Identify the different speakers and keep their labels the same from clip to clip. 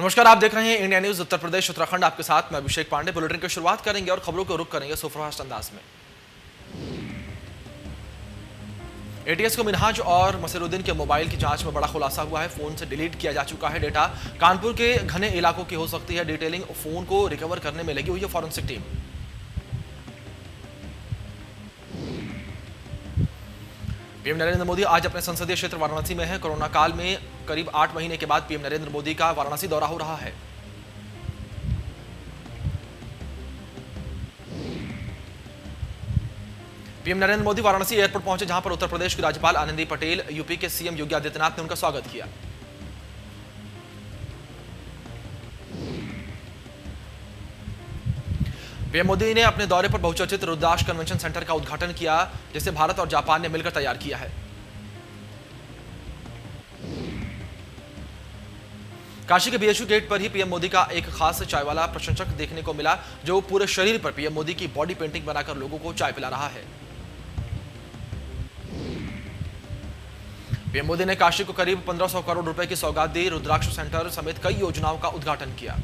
Speaker 1: नमस्कार, आप देख रहे हैं इंडिया न्यूज उत्तर प्रदेश उत्तराखंड। आपके साथ मैं अभिषेक पांडे। बुलेटिन की शुरुआत करेंगे और खबरों को रुख करेंगे सुपरफास्ट अंदाज में। एटीएस को मिनहाज और मसीरुद्दीन के मोबाइल की जांच में बड़ा खुलासा हुआ है। फोन से डिलीट किया जा चुका है डेटा। कानपुर के घने इलाकों की हो सकती है डिटेलिंग। फोन को रिकवर करने में लगी हुई है forensic team. PM Narendra Modi आज अपने संसदीय क्षेत्र वाराणसी में है। कोरोना काल में करीब 8 महीने के बाद पीएम नरेंद्र मोदी का वाराणसी दौरा हो रहा है। पीएम नरेंद्र मोदी वाराणसी एयरपोर्ट पहुंचे, जहां पर उत्तर प्रदेश की राज्यपाल आनंदी पटेल, यूपी के सीएम योगी आदित्यनाथ ने उनका स्वागत किया। पीएम मोदी ने अपने दौरे पर बहुचर्चित रुद्राक्ष कन्वेंशन सेंटर का उद्घाटन किया, जिसे भारत और जापान ने मिलकर तैयार किया है। काशी के बीएचयू गेट पर ही पीएम मोदी का एक खास चाय वाला प्रशंसक देखने को मिला, जो पूरे शरीर पर पीएम मोदी की बॉडी पेंटिंग बनाकर लोगों को चाय पिला रहा है। पीएम मोदी ने काशी को करीब 1500 करोड़ रुपए की सौगात दी। रुद्राक्ष सेंटर समेत कई योजनाओं का उद्घाटन किया।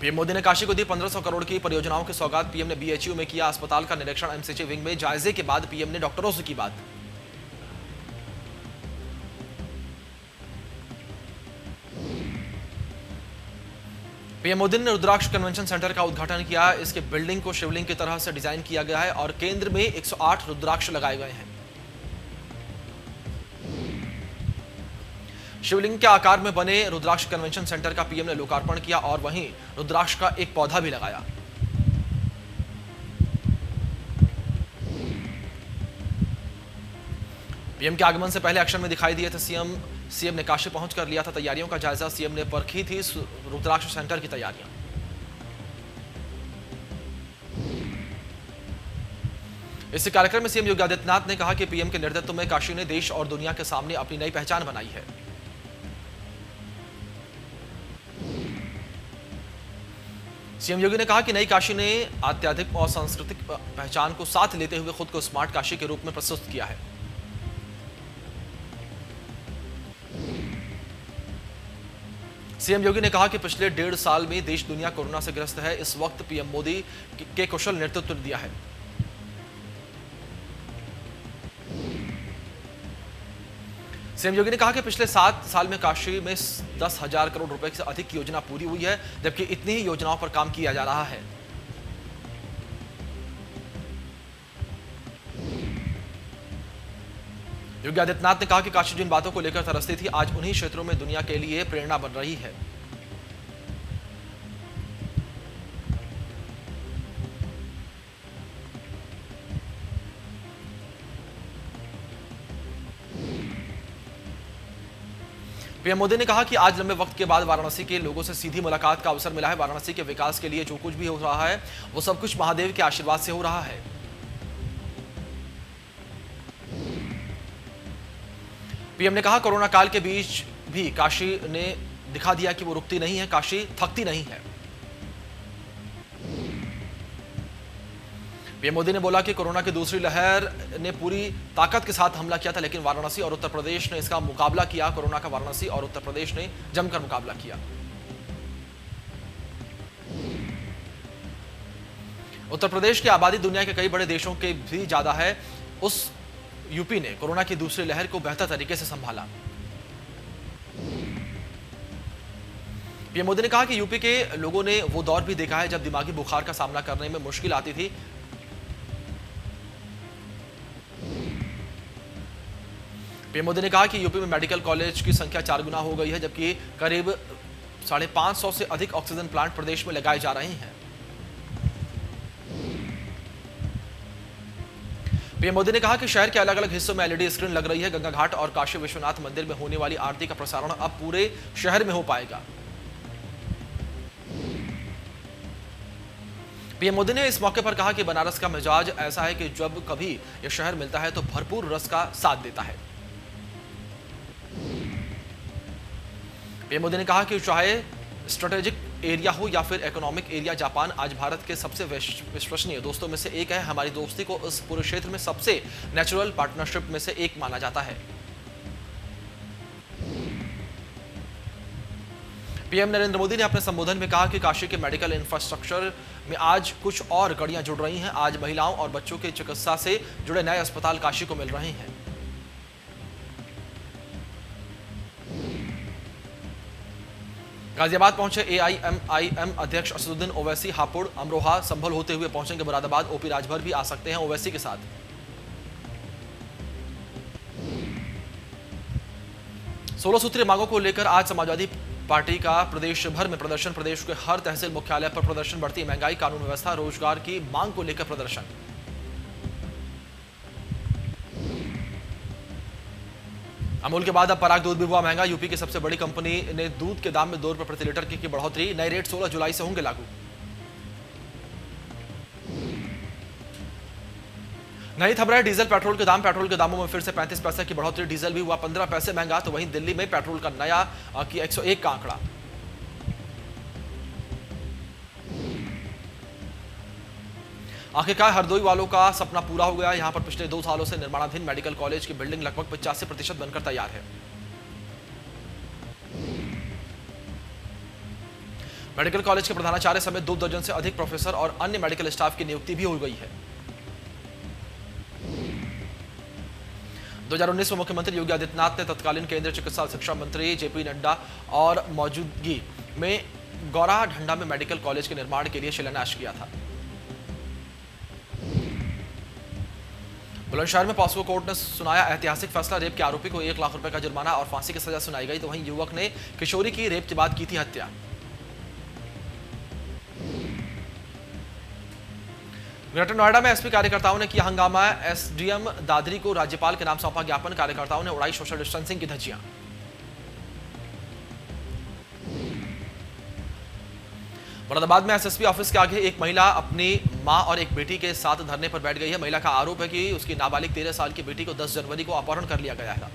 Speaker 1: पीएम मोदी ने काशी को दी 1500 करोड़ की परियोजनाओं की सौगात। पीएम ने बीएचयू में किया अस्पताल का निरीक्षण। एमसीजी विंग में जायजे के बाद पीएम ने डॉक्टरों से की बात। पीएम मोदी ने रुद्राक्ष कन्वेंशन सेंटर का उद्घाटन किया। इसके बिल्डिंग को शिवलिंग की तरह से डिजाइन किया गया है और केंद्र में 108 रुद्राक्ष लगाए गए हैं। शिवलिंग के आकार में बने रुद्राक्ष कन्वेंशन सेंटर का पीएम ने लोकार्पण किया और वहीं रुद्राक्ष का एक पौधा भी लगाया। पीएम के आगमन से पहले एक्शन में दिखाई दिए थे सीएम ने काशी पहुंचकर लिया था तैयारियों का जायजा। सीएम ने परखी थी रुद्राक्ष सेंटर की तैयारियां। इस कार्यक्रम में सीएम योगी आदित्यनाथ ने कहा कि पीएम के नेतृत्व में काशी ने देश और दुनिया के सामने अपनी नई पहचान बनाई है। सीएम योगी ने कहा कि नई काशी ने आध्यात्मिक और सांस्कृतिक पहचान को साथ लेते हुए खुद को स्मार्ट काशी के रूप में प्रस्तुत किया है। सीएम योगी ने कहा कि पिछले 1.5 साल में देश दुनिया कोरोना से ग्रस्त है। इस वक्त पीएम मोदी के कुशल नेतृत्व दिया है। सीएम योगी ने कहा कि पिछले 7 साल में काशी में 10,000 करोड़ रुपए से अधिक की योजना पूरी हुई है, जबकि इतनी ही योजनाओं पर काम किया जा रहा है। योगी आदित्यनाथ ने कहा कि काशी जिन बातों को लेकर तरसती थी, आज उन्हीं क्षेत्रों में दुनिया के लिए प्रेरणा बन रही है। पीएम मोदी ने कहा कि आज लंबे वक्त के बाद वाराणसी के लोगों से सीधी मुलाकात का अवसर मिला है। वाराणसी के विकास के लिए जो कुछ भी हो रहा है, वो सब कुछ महादेव के आशीर्वाद से हो रहा है। पीएम ने कहा कोरोना काल के बीच भी काशी ने दिखा दिया कि वो रुकती नहीं है, काशी थकती नहीं है। पीएम मोदी ने बोला कि कोरोना की दूसरी लहर ने पूरी ताकत के साथ हमला किया था, लेकिन वाराणसी और उत्तर प्रदेश ने इसका मुकाबला किया। कोरोना का वाराणसी और उत्तर प्रदेश ने जमकर मुकाबला किया। उत्तर प्रदेश की आबादी दुनिया के कई बड़े देशों के भी ज्यादा है। उस यूपी ने कोरोना की दूसरी लहर को बेहतर तरीके से संभाला। पीएम मोदी ने कहा कि यूपी के लोगों ने वो दौर भी देखा है जब दिमागी बुखार का सामना करने में मुश्किल आती थी। पीएम मोदी ने कहा कि यूपी में मेडिकल कॉलेज की संख्या 4 गुना हो गई है, जबकि करीब 550 से अधिक ऑक्सीजन प्लांट प्रदेश में लगाए जा रहे हैं। पीएम मोदी ने कहा कि शहर के अलग अलग हिस्सों में एलईडी स्क्रीन लग रही है। गंगा घाट और काशी विश्वनाथ मंदिर में होने वाली आरती का प्रसारण अब पूरे शहर में हो पाएगा। पीएम मोदी ने इस मौके पर कहा कि बनारस का मिजाज ऐसा है कि जब कभी यह शहर मिलता है तो भरपूर रस का साथ देता है। पीएम मोदी ने कहा कि चाहे स्ट्रेटेजिक एरिया हो या फिर इकोनॉमिक एरिया, जापान आज भारत के सबसे विश्वसनीय दोस्तों में से एक है। हमारी दोस्ती को इस पूरे क्षेत्र में सबसे नेचुरल पार्टनरशिप में से एक माना जाता है। पीएम नरेंद्र मोदी ने अपने संबोधन में कहा कि काशी के मेडिकल इंफ्रास्ट्रक्चर में आज कुछ और कड़ियां जुड़ रही हैं। आज महिलाओं और बच्चों के चिकित्सा से जुड़े नए अस्पताल काशी को मिल रहे हैं। गाजियाबाद पहुंचे एआईएमआईएम अध्यक्ष असदुद्दीन ओवैसी हापुड़ अमरोहा संभल होते हुए पहुंचेंगे मुरादाबाद। ओपी राजभर भी आ सकते हैं ओवैसी के साथ। सोलह सूत्रीय मांगों को लेकर आज समाजवादी पार्टी का प्रदेश भर में प्रदर्शन। प्रदेश के हर तहसील मुख्यालय पर प्रदर्शन। बढ़ती महंगाई, कानून व्यवस्था, रोजगार की मांग को लेकर प्रदर्शन। अमूल के बाद अब पराग दूध भी हुआ महंगा। यूपी की सबसे बड़ी कंपनी ने दूध के दाम में 2 रुपए प्रति लीटर की बढ़ोतरी। नए रेट 16 जुलाई से होंगे लागू। नई खबर है डीजल पेट्रोल के दाम। पेट्रोल के दामों में फिर से 35 पैसे की बढ़ोतरी। डीजल भी हुआ 15 पैसे महंगा। तो वहीं दिल्ली में पेट्रोल का नया की 101 का आंकड़ा। आखिरकार हरदोई वालों का सपना पूरा हो गया। यहां पर पिछले 2 सालों से निर्माणाधीन मेडिकल कॉलेज की बिल्डिंग लगभग 85% बनकर तैयार है। मेडिकल कॉलेज के प्रधानाचार्य समेत 2 दर्जन से अधिक प्रोफेसर और अन्य मेडिकल स्टाफ की नियुक्ति भी हो गई है। 2019 में मुख्यमंत्री योगी आदित्यनाथ ने तत्कालीन केंद्रीय चिकित्सा शिक्षा मंत्री जेपी नड्डा और मौजूदगी में गौरा ढंडा में मेडिकल कॉलेज के निर्माण के लिए शिलान्यास किया था। बुलंदशहर में पॉक्सो कोर्ट ने सुनाया ऐतिहासिक फैसला। रेप के आरोपी को 1 लाख रुपए का जुर्माना और फांसी की सजा सुनाई गई। तो वहीं युवक ने किशोरी की रेप के बाद की थी हत्या। ग्रेटर नोएडा में एसपी कार्यकर्ताओं ने किया हंगामा। एसडीएम दादरी को राज्यपाल के नाम सौंपा ज्ञापन। कार्यकर्ताओं ने उड़ाई सोशल डिस्टेंसिंग की धज्जियां। मुरादाबाद में एसएसपी ऑफिस के आगे एक महिला अपनी मां और एक बेटी के साथ धरने पर बैठ गई है। महिला का आरोप है कि उसकी नाबालिग 13 साल की बेटी को 10 जनवरी को अपहरण कर लिया गया है।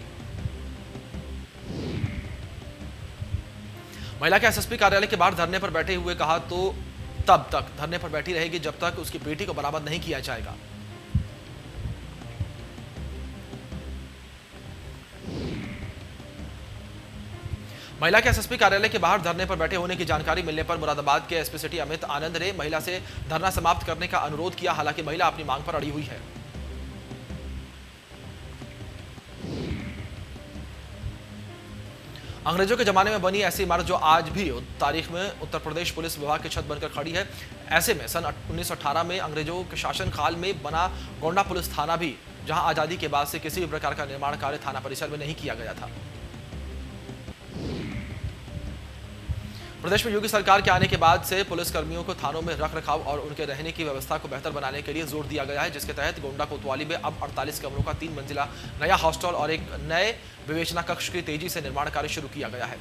Speaker 1: महिला के एसएसपी कार्यालय के बाहर धरने पर बैठे हुए कहा तो तब तक धरने पर बैठी रहेगी जब तक उसकी बेटी को बरामद नहीं किया जाएगा। महिला के एसएसपी कार्यालय के बाहर धरने पर बैठे होने की जानकारी मिलने पर मुरादाबाद के एसपी सिटी अमित आनंद ने महिला से धरना समाप्त करने का अनुरोध किया। हालांकि महिला अपनी मांग पर अड़ी हुई है। अंग्रेजों के जमाने में बनी ऐसी इमारत जो आज भी तारीख में उत्तर प्रदेश पुलिस विभाग की छत बनकर खड़ी है। ऐसे में सन 1918 में अंग्रेजों के शासन काल में बना गोंडा पुलिस थाना भी, जहां आजादी के बाद से किसी भी प्रकार का निर्माण कार्य थाना परिसर में नहीं किया गया था। प्रदेश में योगी सरकार के आने के बाद से पुलिस कर्मियों को थानों में रख रखाव और उनके रहने की व्यवस्था को बेहतर बनाने के लिए जोर दिया गया है, जिसके तहत गोंडा कोतवाली में अब 48 कमरों का 3 मंजिला नया हॉस्टल और एक नए विवेचना कक्ष की तेजी से निर्माण कार्य शुरू किया गया है।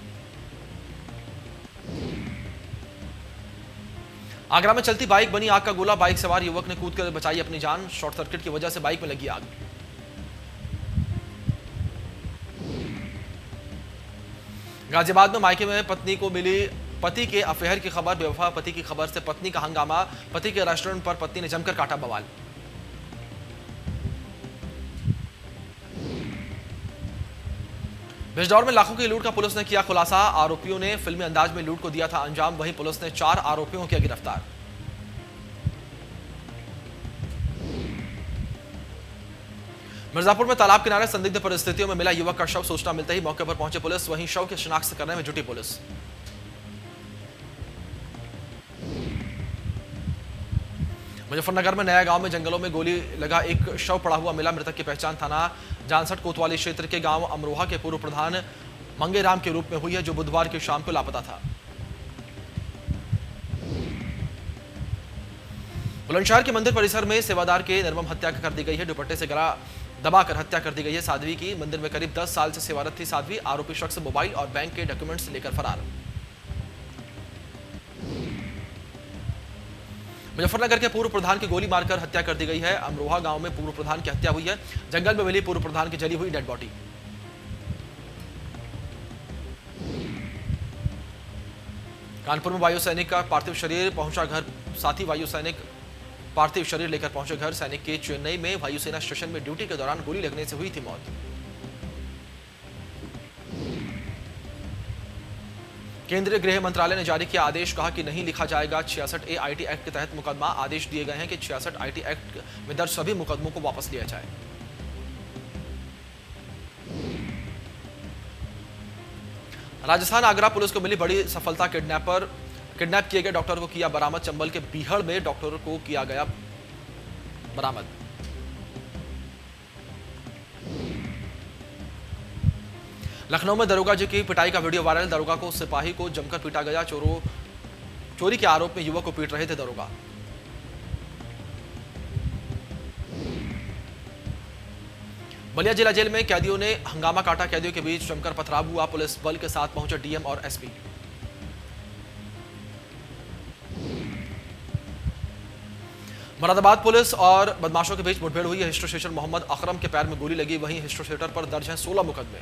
Speaker 1: आगरा में चलती बाइक बनी आग का गोला। बाइक सवार युवक ने कूदकर बचाई अपनी जान। शॉर्ट सर्किट की वजह से बाइक में लगी आग। गाजियाबाद में मायके में पत्नी को मिली पति के अफेयर की खबर। बेवफा पति की खबर से पत्नी का हंगामा। पति के रेस्टोरेंट पर पत्नी ने जमकर काटा बवाल। बिजनौर में लाखों की लूट का पुलिस ने किया खुलासा। आरोपियों ने फिल्मी अंदाज में लूट को दिया था अंजाम। वहीं पुलिस ने 4 आरोपियों को किया गिरफ्तार। मिर्जापुर में तालाब किनारे संदिग्ध परिस्थितियों में मिला युवक का शव। सूचना मिलते ही मौके पर पहुंचे पुलिस। वहीं शव की शिनाख्त करने में जुटी पुलिस। मुजफ्फरनगर में नया गांव में जंगलों में गोली लगा एक शव पड़ा हुआ मिला। मृतक की पहचान थाना जानसठ कोतवाली क्षेत्र के गांव अमरोहा के पूर्व प्रधान मंगेराम के रूप में हुई है, जो बुधवार की शाम को लापता था। बुलंदशहर के मंदिर परिसर में सेवादार के निर्मम हत्या कर दी गई है। दुपट्टे से गला दबाकर हत्या कर दी गई है साध्वी की। मंदिर में करीब 10 साल से सेवारत थी साध्वी। आरोपी शख्स मोबाइल और बैंक के डॉक्यूमेंट्स लेकर फरार। मुजफ्फरनगर के पूर्व प्रधान की गोली मारकर हत्या कर दी गई है। अमरोहा गांव में पूर्व प्रधान की हत्या हुई है। जंगल में मिली पूर्व प्रधान की जली हुई डेड बॉडी। कानपुर में वायु सैनिक का पार्थिव शरीर पहुंचा घर। साथी वायु सैनिक पार्थिव शरीर लेकर पहुंचे घर। सैनिक के चेन्नई में वायुसेना स्टेशन में ड्यूटी के दौरान गोली लगने से हुई थी मौत। केंद्रीय गृह मंत्रालय ने जारी किया आदेश, कहा कि नहीं लिखा जाएगा 66A आईटी एक्ट के तहत मुकदमा। आदेश दिए गए हैं कि 66 आईटी एक्ट में दर्ज सभी मुकदमों को वापस लिया जाए। राजस्थान आगरा पुलिस को मिली बड़ी सफलता। किडनैप किए गए डॉक्टर को किया बरामद। चंबल के बीहड़ में डॉक्टर को किया गया बरामद। लखनऊ में दरोगा जी की पिटाई का वीडियो वायरल। दरोगा को सिपाही को जमकर पीटा गया। चोरी के आरोप में युवक को पीट रहे थे दरोगा। बलिया जिला जेल में कैदियों ने हंगामा काटा। कैदियों के बीच जमकर पथराव हुआ। पुलिस बल के साथ पहुंचे डीएम और एसपी। मुरादाबाद पुलिस और बदमाशों के बीच मुठभेड़ हुई है। हिस्ट्री स्टेशन मोहम्मद अकरम के पैर में गोली लगी। वहीं हिस्ट्री स्टेटर पर दर्ज हैं 16 मुकदमे।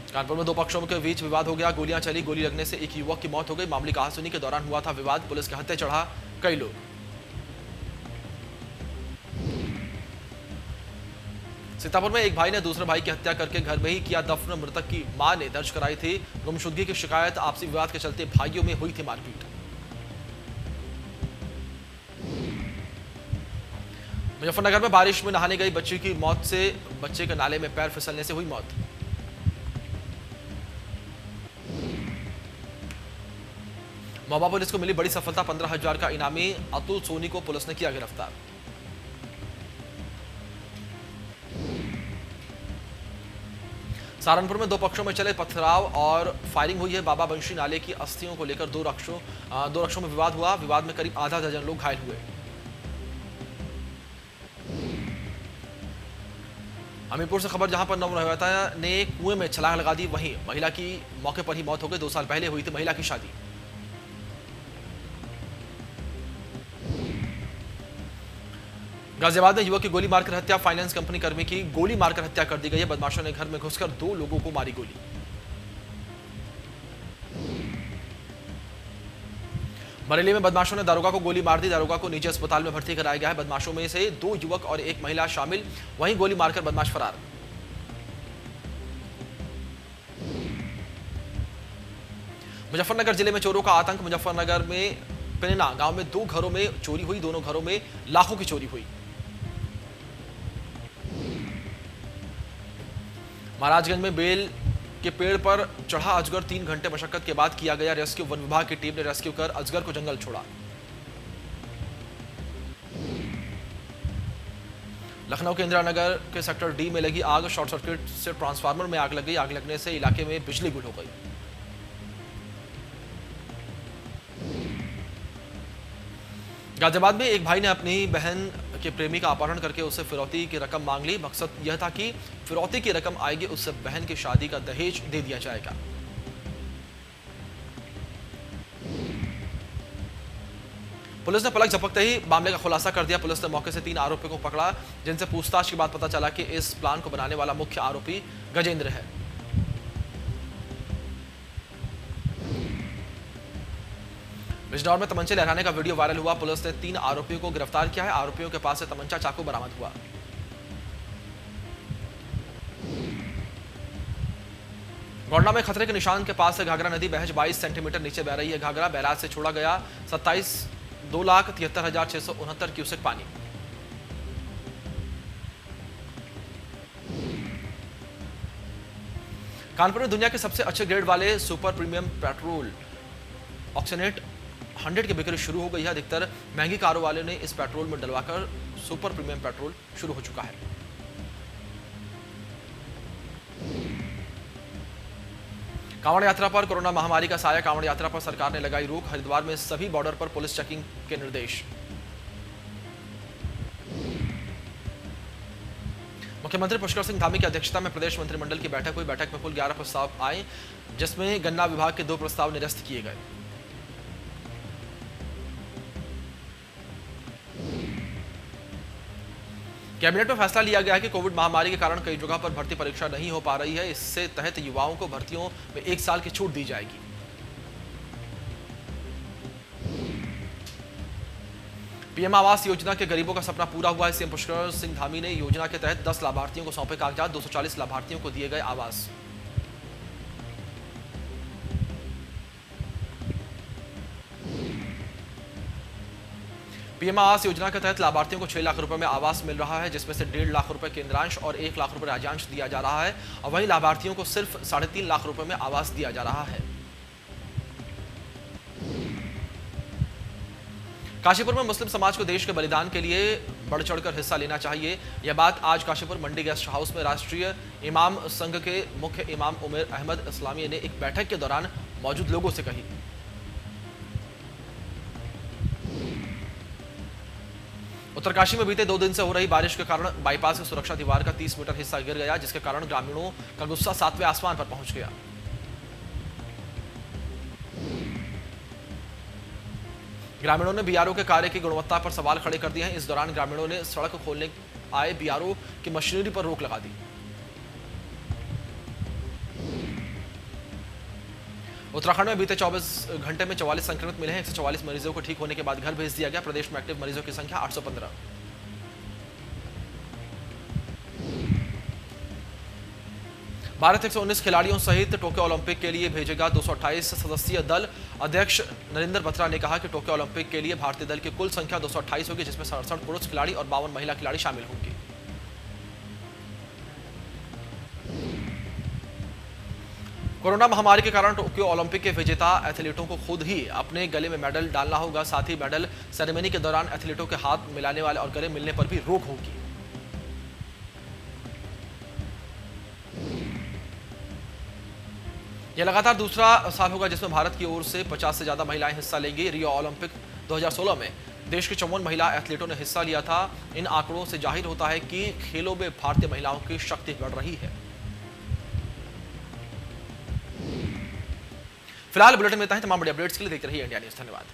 Speaker 1: कानपुर में दो पक्षों के बीच विवाद हो गया। गोलियां चली। गोली लगने से एक युवक की मौत हो गई। मामूली कहासुनी के दौरान हुआ था विवाद। पुलिस के हत्थे चढ़ा कई लोग। सीतापुर में एक भाई ने दूसरे भाई की हत्या करके घर में ही किया दफन। मृतक की मां ने दर्ज कराई थी गुमशुदगी की शिकायत। आपसी विवाद के चलते भाइयों में हुई थी मारपीट। मुजफ्फरनगर में बारिश में नहाने गई बच्ची की मौत से बच्चे के नाले में पैर फिसलने से हुई मौत। महोबा पुलिस को मिली बड़ी सफलता। 15,000 का इनामी अतुल सोनी को पुलिस ने किया गिरफ्तार। सहारनपुर में दो पक्षों में चले पथराव और फायरिंग हुई है। बाबा बंशी नाले की अस्थियों को लेकर दो रक्षों में विवाद हुआ। विवाद में करीब आधा दर्जन लोग घायल हुए। हमीरपुर से खबर, जहां पर नवविवाहिता ने कुएं में छलांग लगा दी। वहीं महिला की मौके पर ही मौत हो गई। 2 साल पहले हुई थी महिला की शादी। गाजियाबाद में युवक की गोली मारकर हत्या। फाइनेंस कंपनी कर्मी की गोली मारकर हत्या कर दी गई है। बदमाशों ने घर में घुसकर 2 लोगों को मारी गोली। बरेली में बदमाशों ने दारोगा को गोली मार दी। दारोगा को निजी अस्पताल में भर्ती कराया गया है। बदमाशों में से 2 युवक और एक महिला शामिल। वहीं गोली मारकर बदमाश फरार। मुजफ्फरनगर जिले में चोरों का आतंक। मुजफ्फरनगर में पिनना गांव में 2 घरों में चोरी हुई। दोनों घरों में लाखों की चोरी हुई। महाराजगंज में बेल के पेड़ पर चढ़ा अजगर। 3 घंटे मशक्कत के बाद किया गया रेस्क्यू। वन विभाग की टीम ने रेस्क्यू कर अजगर को जंगल छोड़ा। लखनऊ के इंदिरा नगर के सेक्टर डी में लगी आग। शॉर्ट सर्किट से ट्रांसफार्मर में आग लग गई। आग लगने से इलाके में बिजली गुल हो गई। गाजियाबाद में एक भाई ने अपनी बहन के प्रेमी का अपहरण करके उससे फिरौती की रकम मांग ली। मकसद यह था कि फिरौती की रकम आएगी उससे बहन की शादी का दहेज दे दिया जाएगा। पुलिस ने पलक झपकते ही मामले का खुलासा कर दिया। पुलिस ने मौके से 3 आरोपियों को पकड़ा, जिनसे पूछताछ के बाद पता चला कि इस प्लान को बनाने वाला मुख्य आरोपी गजेंद्र है। बिजनौर में तमंचे लहराने का वीडियो वायरल हुआ। पुलिस ने 3 आरोपियों को गिरफ्तार किया है। आरोपियों के पास से तमंचा, चाकू बरामद हुआ। गोंडा में खतरे के निशान के पास से घाघरा नदी बहज 22 सेंटीमीटर नीचे बह रही है। घाघरा बैराज से छोड़ा गया 2,73,669 क्यूसेक पानी। कानपुर में दुनिया के सबसे अच्छे ग्रेड वाले सुपर प्रीमियम पेट्रोल ऑक्सीनेट 100 की बिक्री शुरू हो गई है। अधिकतर महंगी कारों वाले ने इस पेट्रोल में डलवाकर सुपर प्रीमियम पेट्रोल शुरू हो चुका है। कांवड़ यात्रा पर कोरोना महामारी का साया। कांवड़ यात्रा पर सरकार ने लगाई रोक। हरिद्वार में सभी बॉर्डर पर पुलिस चेकिंग के निर्देश। मुख्यमंत्री पुष्कर सिंह धामी की अध्यक्षता में प्रदेश मंत्रिमंडल की बैठक हुई। बैठक में कुल 11 प्रस्ताव आए, जिसमें गन्ना विभाग के 2 प्रस्ताव निरस्त किए गए। कैबिनेट में फैसला लिया गया है कि कोविड महामारी के कारण कई जगह पर भर्ती परीक्षा नहीं हो पा रही है। इससे तहत युवाओं को भर्तियों में 1 साल की छूट दी जाएगी। पीएम आवास योजना के गरीबों का सपना पूरा हुआ है। सीएम पुष्कर सिंह धामी ने योजना के तहत 10 लाभार्थियों को सौंपे कागजात। 240 लाभार्थियों को दिए गए आवास। पीएम आवास योजना के तहत लाभार्थियों को 6 लाख रुपए में आवास मिल रहा है, जिसमें से 1.5 लाख रुपए केंद्रांश और 1 लाख रुपए राज्यांश दिया जा रहा है। और वहीं लाभार्थियों को सिर्फ 3.5 लाख रुपए में आवास दिया जा रहा है। काशीपुर में मुस्लिम समाज को देश के बलिदान के लिए बढ़ चढ़कर हिस्सा लेना चाहिए। यह बात आज काशीपुर मंडी गेस्ट हाउस में राष्ट्रीय इमाम संघ के मुख्य इमाम उमर अहमद इस्लामी ने एक बैठक के दौरान मौजूद लोगों से कही। उत्तरकाशी में बीते 2 दिन से हो रही बारिश के कारण बाईपास की सुरक्षा दीवार का 30 मीटर हिस्सा गिर गया, जिसके कारण ग्रामीणों का गुस्सा 7वें आसमान पर पहुंच गया। ग्रामीणों ने बीआरओ के कार्य की गुणवत्ता पर सवाल खड़े कर दिए हैं। इस दौरान ग्रामीणों ने सड़क खोलने आए बीआरओ की मशीनरी पर रोक लगा दी। उत्तराखंड में बीते 24 घंटे में 44 संक्रमित मिले हैं। 144 मरीजों को ठीक होने के बाद घर भेज दिया गया। प्रदेश में एक्टिव मरीजों की संख्या 815। भारत 119 खिलाड़ियों सहित टोक्यो ओलंपिक के लिए भेजेगा 228 सदस्यीय दल। अध्यक्ष नरेंद्र बत्रा ने कहा कि टोक्यो ओलंपिक के लिए भारतीय दल की कुल संख्या 228 होगी, जिसमें 67 पुरुष खिलाड़ी और 52 महिला खिलाड़ी शामिल होंगे। कोरोना महामारी के कारण टोक्यो ओलंपिक के विजेता एथलीटों को खुद ही अपने गले में मेडल डालना होगा। साथ ही मेडल सेरेमनी के दौरान एथलीटों के हाथ मिलाने वाले और गले मिलने पर भी रोक होगी। यह लगातार दूसरा साल होगा जिसमें भारत की ओर से 50 से ज्यादा महिलाएं हिस्सा लेंगी। रियो ओलंपिक 2016 में देश की 54 महिला एथलीटों ने हिस्सा लिया था। इन आंकड़ों से जाहिर होता है कि खेलों में भारतीय महिलाओं की शक्ति बढ़ रही है। फिलहाल बुलेटिन में इतना ही। तमाम बड़े अपडेट्स के लिए देखते रहिए इंडिया न्यूज़। धन्यवाद।